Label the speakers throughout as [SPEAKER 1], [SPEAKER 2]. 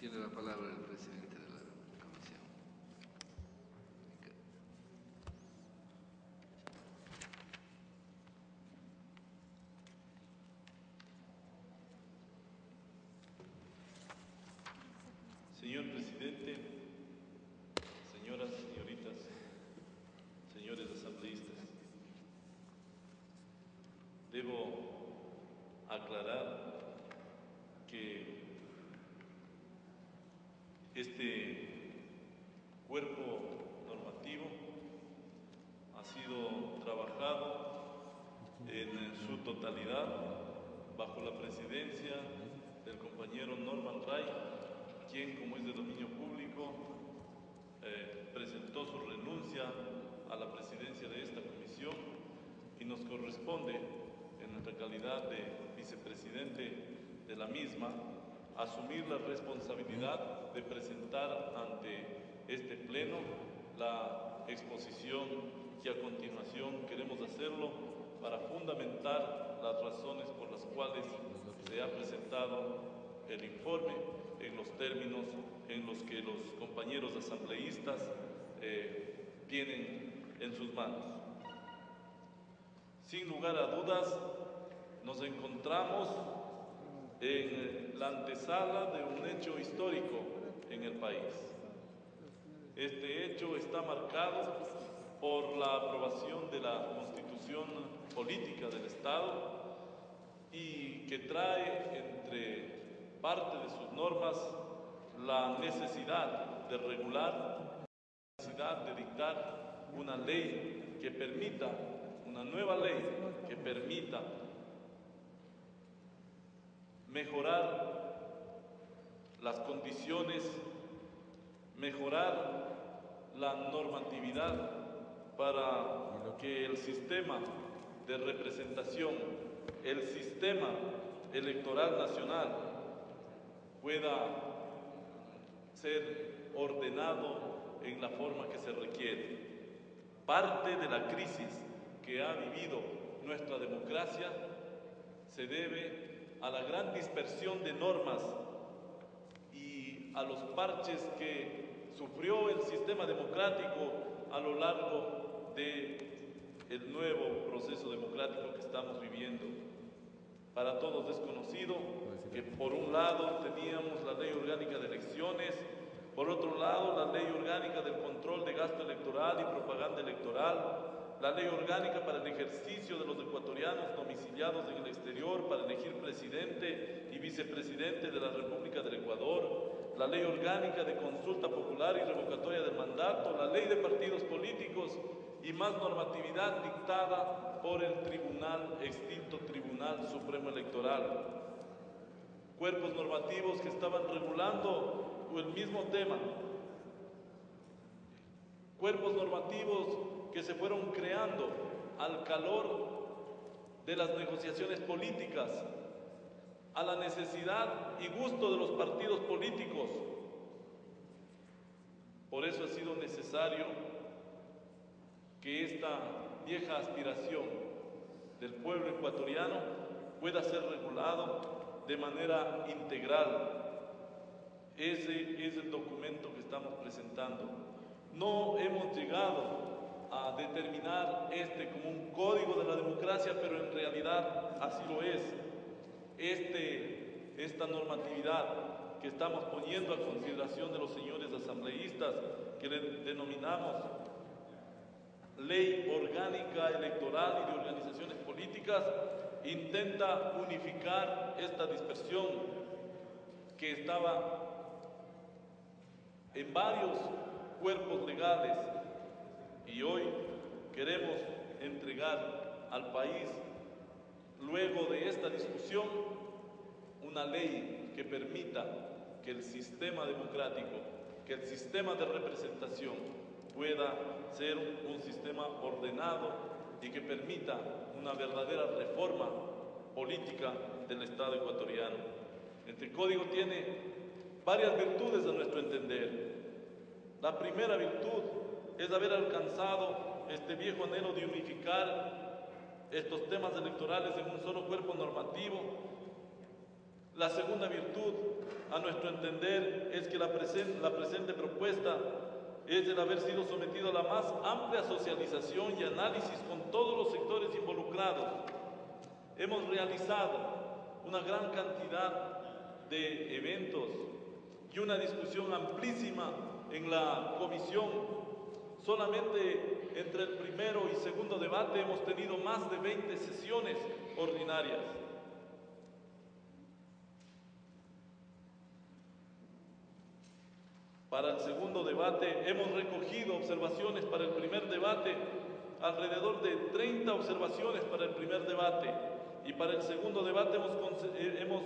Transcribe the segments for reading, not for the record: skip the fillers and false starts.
[SPEAKER 1] Tiene la palabra el presidente de la comisión.
[SPEAKER 2] Señor presidente, señoras, señoritas, señores asambleístas, debo aclarar que este cuerpo normativo ha sido trabajado en su totalidad bajo la presidencia del compañero Norman Ray, quien, como es de dominio público, presentó su renuncia a la presidencia de esta comisión y nos corresponde, en nuestra calidad de vicepresidente de la misma, asumir la responsabilidad de presentar ante este pleno la exposición que a continuación queremos hacerlo para fundamentar las razones por las cuales se ha presentado el informe en los términos en los que los compañeros asambleístas tienen en sus manos. Sin lugar a dudas, nos encontramos en la antesala de un hecho histórico en el país. Este hecho está marcado por la aprobación de la Constitución Política del Estado y que trae entre parte de sus normas la necesidad de regular, la necesidad de dictar una ley que permita, una nueva ley que permita mejorar las condiciones, mejorar la normatividad para que el sistema de representación, el sistema electoral nacional pueda ser ordenado en la forma que se requiere. Parte de la crisis que ha vivido nuestra democracia se debe a la gran dispersión de normas y a los parches que sufrió el sistema democrático a lo largo del nuevo proceso democrático que estamos viviendo. Para todos es conocido que por un lado teníamos la Ley Orgánica de Elecciones, por otro lado la Ley Orgánica del Control de Gasto Electoral y Propaganda Electoral, la Ley Orgánica para el ejercicio de los ecuatorianos domiciliados en el exterior para elegir presidente y vicepresidente de la República del Ecuador, la Ley Orgánica de Consulta Popular y Revocatoria del Mandato, la Ley de Partidos Políticos y más normatividad dictada por el extinto Tribunal Supremo Electoral. Cuerpos normativos que estaban regulando el mismo tema. Cuerpos normativos que se fueron creando al calor de las negociaciones políticas, a la necesidad y gusto de los partidos políticos. Por eso ha sido necesario que esta vieja aspiración del pueblo ecuatoriano pueda ser regulado de manera integral. Ese es el documento que estamos presentando. No hemos llegado a determinar como un código de la democracia, pero en realidad así lo es. Esta normatividad que estamos poniendo a consideración de los señores asambleístas, que le denominamos Ley Orgánica Electoral y de Organizaciones Políticas, intenta unificar esta dispersión que estaba en varios cuerpos legales, y hoy queremos entregar al país, luego de esta discusión, una ley que permita que el sistema democrático, que el sistema de representación pueda ser un sistema ordenado y que permita una verdadera reforma política del Estado ecuatoriano. Este código tiene varias virtudes a nuestro entender. La primera virtud es haber alcanzado este viejo anhelo de unificar estos temas electorales en un solo cuerpo normativo. La segunda virtud a nuestro entender, es que la presente propuesta es el haber sido sometido a la más amplia socialización y análisis con todos los sectores involucrados. Hemos realizado una gran cantidad de eventos y una discusión amplísima en la comisión. Solamente entre el primero y segundo debate hemos tenido más de 20 sesiones ordinarias. Para el segundo debate hemos recogido observaciones para el primer debate, alrededor de 30 observaciones para el primer debate, y para el segundo debate hemos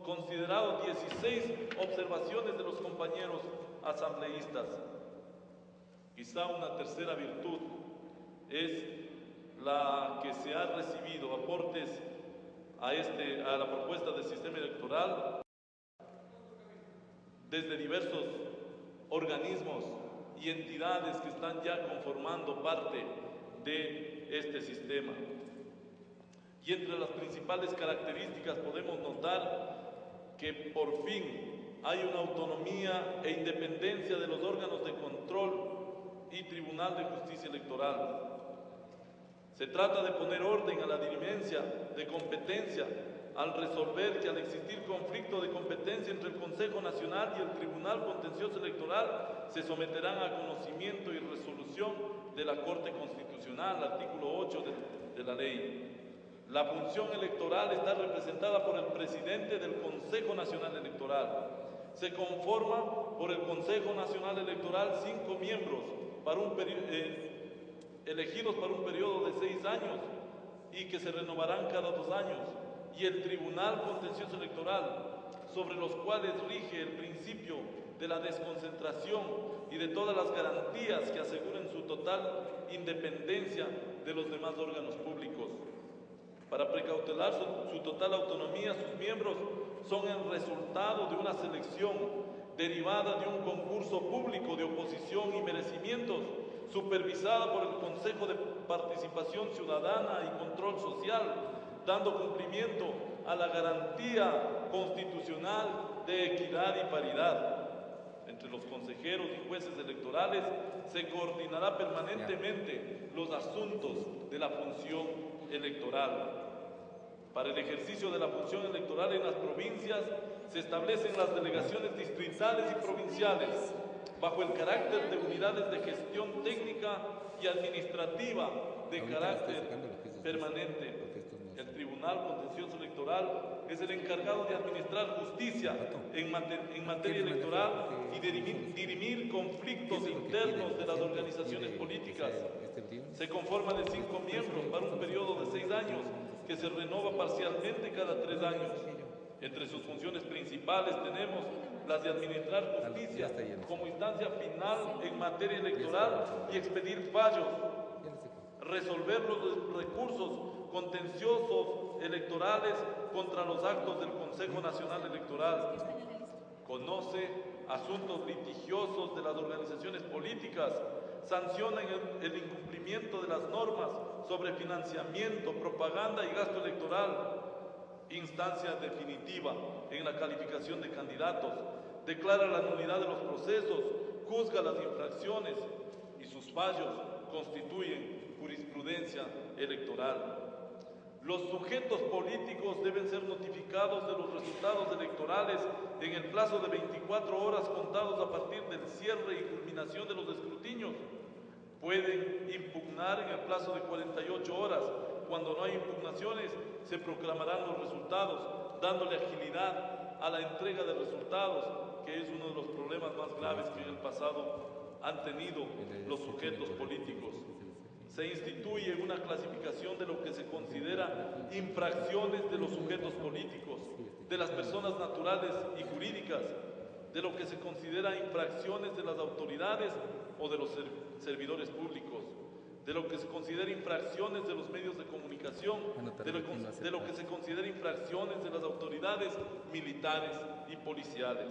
[SPEAKER 2] considerado 16 observaciones de los compañeros asambleístas. Quizá una tercera virtud es la que se ha recibido aportes a la propuesta del sistema electoral desde diversos organismos y entidades que están ya conformando parte de este sistema. Y entre las principales características podemos notar que por fin hay una autonomía e independencia de los órganos de control y Tribunal de Justicia Electoral. Se trata de poner orden a la dirimencia de competencia al resolver que al existir conflicto de competencia entre el Consejo Nacional y el Tribunal Contencioso Electoral se someterán a conocimiento y resolución de la Corte Constitucional, artículo 8 de la ley. La función electoral está representada por el presidente del Consejo Nacional Electoral. Se conforma por el Consejo Nacional Electoral 5 miembros elegidos para un periodo de 6 años y que se renovarán cada 2 años, y el Tribunal Contencioso Electoral, sobre los cuales rige el principio de la desconcentración y de todas las garantías que aseguren su total independencia de los demás órganos públicos. Para precautelar su total autonomía, sus miembros son el resultado de una selección derivada de un concurso público de oposición y merecimientos, supervisada por el Consejo de Participación Ciudadana y Control Social, dando cumplimiento a la garantía constitucional de equidad y paridad. Entre los consejeros y jueces electorales se coordinará permanentemente los asuntos de la función electoral. Para el ejercicio de la función electoral en las provincias se establecen las delegaciones distritales y provinciales bajo el carácter de unidades de gestión técnica y administrativa de carácter permanente. El Tribunal Contencioso Electoral es el encargado de administrar justicia en materia electoral y de dirimir conflictos internos de las organizaciones políticas. Se conforma de 5 miembros para un periodo de 6 años que se renova parcialmente cada 3 años. Entre sus funciones principales tenemos las de administrar justicia como instancia final en materia electoral y expedir fallos, resolver los recursos contenciosos electorales contra los actos del Consejo Nacional Electoral, conoce asuntos litigiosos de las organizaciones políticas, sanciona el incumplimiento de las normas sobre financiamiento, propaganda y gasto electoral, instancia definitiva en la calificación de candidatos, declara la nulidad de los procesos, juzga las infracciones y sus fallos constituyen jurisprudencia electoral. Los sujetos políticos deben ser notificados de los resultados electorales en el plazo de 24 horas contados a partir del cierre y culminación de los escrutinios. Pueden impugnar en el plazo de 48 horas. Cuando no hay impugnaciones, se proclamarán los resultados, dándole agilidad a la entrega de resultados, que es uno de los problemas más graves que en el pasado han tenido los sujetos políticos. Se instituye una clasificación de lo que se considera infracciones de los sujetos políticos, de las personas naturales y jurídicas, de lo que se considera infracciones de las autoridades o de los servidores públicos, de lo que se considera infracciones de los medios de comunicación, de lo que se considera infracciones de las autoridades militares y policiales.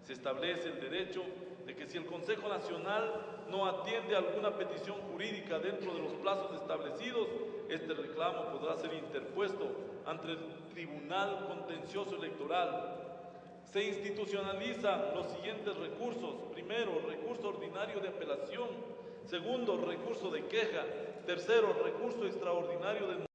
[SPEAKER 2] Se establece el derecho de que si el Consejo Nacional no atiende alguna petición jurídica dentro de los plazos establecidos, este reclamo podrá ser interpuesto ante el Tribunal Contencioso Electoral se institucionalizan los siguientes recursos. Primero, recurso ordinario de apelación. Segundo, recurso de queja. Tercero, recurso extraordinario de